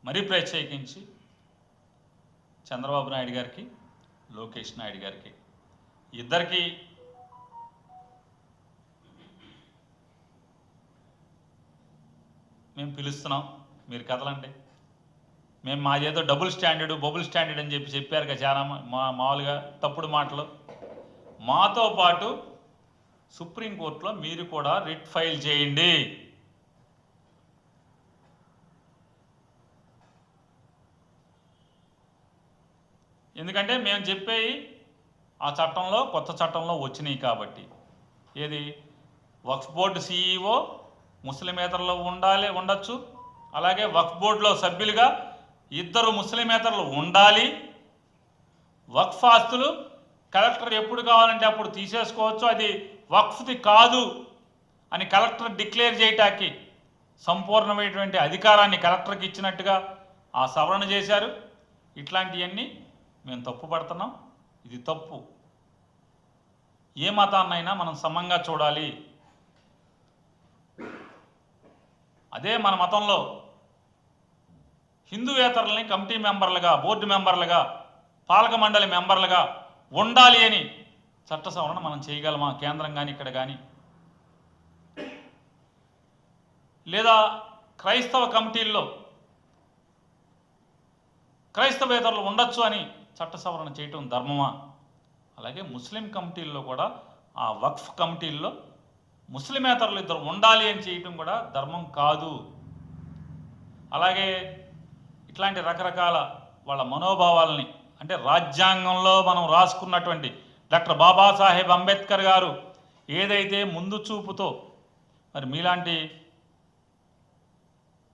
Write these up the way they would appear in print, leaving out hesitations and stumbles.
మరీ ప్రత్యేకించి చంద్రబాబు నాయుడు గారికి, లోకేష్ నాయుడు గారికి ఇద్దరికి మేము పిలుస్తున్నాం, మీరు కదలండి. మేము మాదేదో డబుల్ స్టాండర్డ్ బబుల్ స్టాండర్డ్ అని చెప్పారు కదా చాలా మామూలుగా తప్పుడు మాటలు. మాతో పాటు సుప్రీంకోర్టులో మీరు కూడా రిట్ ఫైల్ చేయండి. ఎందుకంటే మేము చెప్పేవి ఆ చట్టంలో కొత్త చట్టంలో వచ్చినాయి కాబట్టి. ఏది వక్ఫ్ బోర్డు సిఈఓ ముస్లిమేతరులు ఉండొచ్చు, అలాగే వక్ఫ్ బోర్డులో సభ్యులుగా 2 ముస్లిమేతరులు ఉండాలి. వక్ఫ్ ఆస్తులు కలెక్టర్ ఎప్పుడు కావాలంటే అప్పుడు తీసేసుకోవచ్చు, అది వక్ఫ్ది కాదు అని కలెక్టర్ డిక్లేర్ చేయటానికి సంపూర్ణమైనటువంటి అధికారాన్ని కలెక్టర్కి ఇచ్చినట్టుగా ఆ సవరణ చేశారు. ఇట్లాంటివన్నీ మేము తప్పు పడుతున్నాం. ఇది తప్పు. ఏ మతాన్నైనా మనం సమంగా చూడాలి. అదే మన మతంలో హిందూయేతరులని కమిటీ మెంబర్లుగా, బోర్డు మెంబర్లుగా, పాలక మండలి మెంబర్లుగా ఉండాలి అని చట్ట సవరణ మనం చేయగలమా? కేంద్రం కానీ ఇక్కడ కానీ, లేదా క్రైస్తవ కమిటీల్లో క్రైస్తవేతరులు ఉండొచ్చు అని చట్ట సవరణ చేయటం ధర్మమా? అలాగే ముస్లిం కమిటీల్లో కూడా ఆ వక్ఫ్ కమిటీల్లో ముస్లిమేతరులు 2 ఉండాలి అని చేయటం కూడా ధర్మం కాదు. అలాగే ఇట్లాంటి రకరకాల వాళ్ళ మనోభావాలని, అంటే రాజ్యాంగంలో మనం రాసుకున్నటువంటి డాక్టర్ బాబాసాహెబ్ అంబేద్కర్ గారు ఏదైతే ముందు చూపుతో, మరి మీలాంటి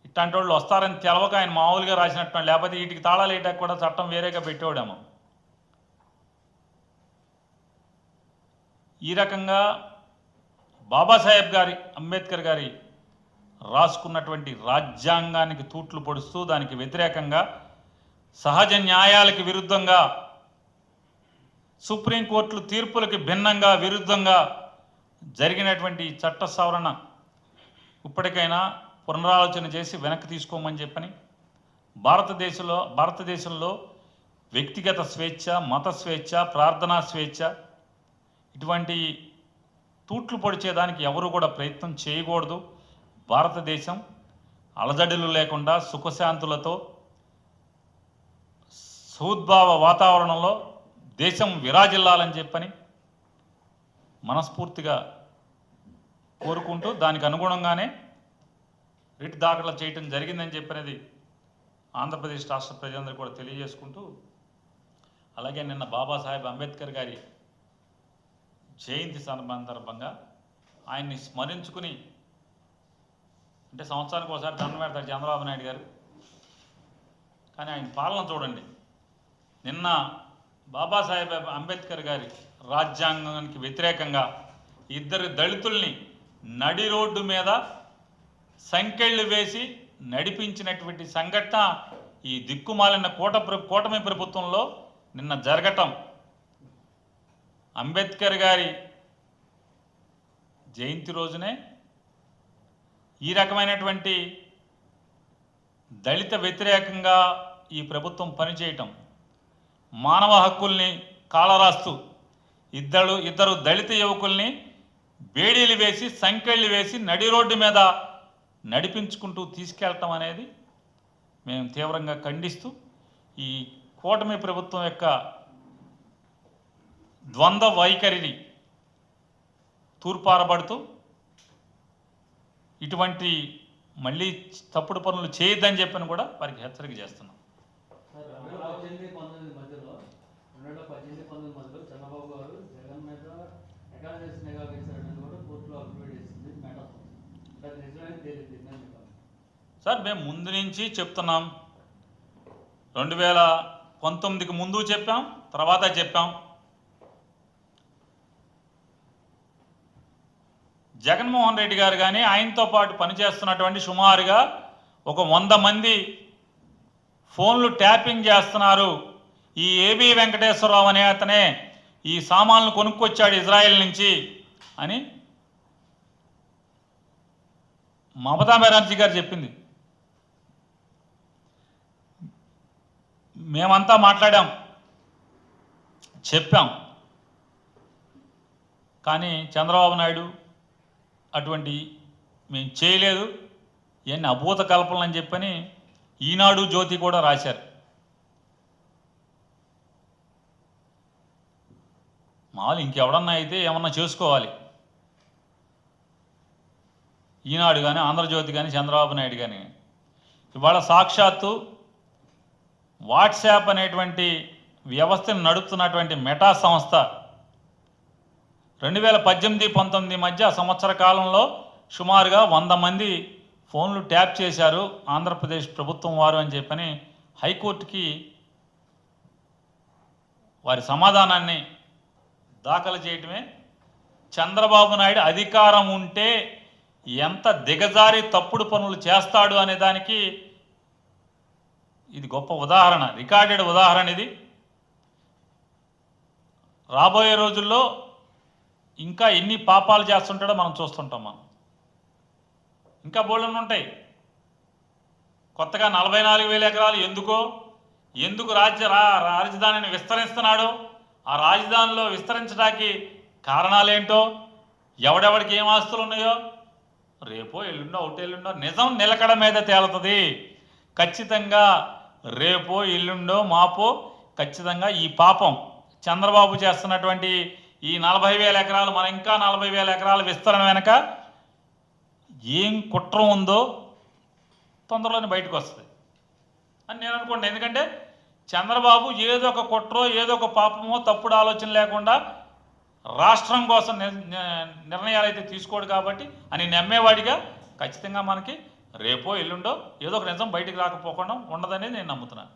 ఇట్లాంటి వాళ్ళు వస్తారని తెలవక ఆయన మామూలుగా రాసినట్టు, లేకపోతే వీటికి తాళాలు వేయటానికి కూడా చట్టం వేరేగా పెట్టేవాడేమో. ఈ రకంగా బాబాసాహెబ్ అంబేద్కర్ గారి రాసుకున్నటువంటి రాజ్యాంగానికి తూట్లు పొడుస్తూ దానికి వ్యతిరేకంగా, సహజ న్యాయాలకు విరుద్ధంగా, సుప్రీంకోర్టుల తీర్పులకి భిన్నంగా విరుద్ధంగా జరిగినటువంటి చట్ట సవరణ ఇప్పటికైనా పునరాలోచన చేసి వెనక్కి తీసుకోమని చెప్పని, భారతదేశంలో వ్యక్తిగత స్వేచ్ఛ, మత స్వేచ్ఛ, ప్రార్థనా స్వేచ్ఛ ఇటువంటి తూట్లు పొడిచేదానికి ఎవరు కూడా ప్రయత్నం చేయకూడదు. భారతదేశం అలజడులు లేకుండా సుఖశాంతులతో సౌద్భావ వాతావరణంలో దేశం విరాజిల్లాలని చెప్పని మనస్ఫూర్తిగా కోరుకుంటూ దానికి అనుగుణంగానే రిట్ దాఖలు చేయటం జరిగిందని చెప్పినది ఆంధ్రప్రదేశ్ రాష్ట్ర ప్రజలందరూ కూడా తెలియజేసుకుంటూ, అలాగే నిన్న బాబాసాహెబ్ అంబేద్కర్ గారి జయంతి సందర్భంగా ఆయన్ని స్మరించుకుని, అంటే సంవత్సరానికి ఒకసారి దండం పెడతారు చంద్రబాబు నాయుడు గారు, కానీ ఆయన పాలన చూడండి. నిన్న బాబాసాహెబ్ అంబేద్కర్ గారి రాజ్యాంగానికి వ్యతిరేకంగా 2 దళితుల్ని నడి రోడ్డు మీద సంకెళ్ళు వేసి నడిపించినటువంటి సంఘటన ఈ దిక్కుమాలిన కూటమి ప్రభుత్వంలో నిన్న జరగటం, అంబేద్కర్ గారి జయంతి రోజునే ఈ రకమైనటువంటి దళిత వ్యతిరేకంగా ఈ ప్రభుత్వం పనిచేయటం, మానవ హక్కుల్ని కాలరాస్తూ ఇద్దరు దళిత యువకుల్ని బేడీలు వేసి సంకెళ్ళు వేసి నడి రోడ్డు మీద నడిపించుకుంటూ తీసుకెళ్ళటం అనేది మేము తీవ్రంగా ఖండిస్తూ, ఈ కూటమి ప్రభుత్వం యొక్క ద్వంద్వ వైఖరిని తూర్పారబడుతూ ఇటువంటి మళ్ళీ తప్పుడు పనులు చేయొద్దని చెప్పని కూడా వారికి హెచ్చరిక చేస్తున్నాం. సార్ మేము ముందు నుంచి చెప్తున్నాం, 2019కి ముందు చెప్పాం, తర్వాత చెప్పాం. జగన్మోహన్ రెడ్డి గారు కానీ ఆయనతో పాటు పనిచేస్తున్నటువంటి సుమారుగా ఒక 100 మంది ఫోన్లు ట్యాపింగ్ చేస్తున్నారు. ఈ ఏబి వెంకటేశ్వరరావు అనే అతనే ఈ సామాన్లు కొనుక్కొచ్చాడు ఇజ్రాయెల్ నుంచి అని మమతా బెనర్జీ గారు చెప్పింది. మేమంతా మాట్లాడాం, చెప్పాం. కానీ చంద్రబాబు నాయుడు అటువంటి మేము చేయలేదు, ఇవన్నీ అభూత కల్పనలు అని చెప్పని ఈనాడు జ్యోతి కూడా రాశారు. మామూలు ఇంకెవడన్నా అయితే ఏమన్నా చేసుకోవాలి. ఈనాడు కానీ ఆంధ్రజ్యోతి కానీ చంద్రబాబు నాయుడు కానీ ఇవాళ సాక్షాత్తు వాట్సాప్ అనేటువంటి వ్యవస్థను నడుపుతున్నటువంటి మెటా సంస్థ 2018-19 మధ్య సంవత్సర కాలంలో సుమారుగా 100 మంది ఫోన్లు ట్యాప్ చేశారు ఆంధ్రప్రదేశ్ ప్రభుత్వం వారు అని చెప్పని హైకోర్టుకి వారి సమాధానాన్ని దాఖలు చేయటమే చంద్రబాబు నాయుడు అధికారం ఉంటే ఎంత దిగజారి తప్పుడు పనులు చేస్తాడు అనే దానికి ఇది గొప్ప ఉదాహరణ, రికార్డెడ్ ఉదాహరణ. ఇది రాబోయే రోజుల్లో ఇంకా ఎన్ని పాపాలు చేస్తుంటాడో మనం చూస్తుంటాం. మనం ఇంకా బోళ్ళను ఉంటాయి. కొత్తగా 44,000 ఎకరాలు ఎందుకు రాజధానిని విస్తరిస్తున్నాడు, ఆ రాజధానిలో విస్తరించడానికి కారణాలేంటో, ఎవడెవడికి ఏం ఆస్తులు ఉన్నాయో రేపో ఎల్లుండో ఒకటెల్లుండో నిజం నిలకడ మీద తేలుతుంది. ఖచ్చితంగా రేపో ఎల్లుండో మాపో ఖచ్చితంగా ఈ పాపం చంద్రబాబు చేస్తున్నటువంటి ఈ 40,000 ఎకరాలు, మనం ఇంకా 40,000 ఎకరాల విస్తరణ వెనక ఏం కుట్ర ఉందో తొందరలోనే బయటకు వస్తుంది అని నేను అనుకోండి. ఎందుకంటే చంద్రబాబు ఏదో ఒక కుట్రో ఏదో ఒక పాపమో తప్పుడు ఆలోచన లేకుండా రాష్ట్రం కోసం నిర్ణయాలు అయితే తీసుకోడు కాబట్టి అని నమ్మేవాడిగా ఖచ్చితంగా మనకి రేపో ఎల్లుండో ఏదో ఒక నిజం బయటికి రాకపోకుండా ఉండదనేది నేను నమ్ముతున్నాను.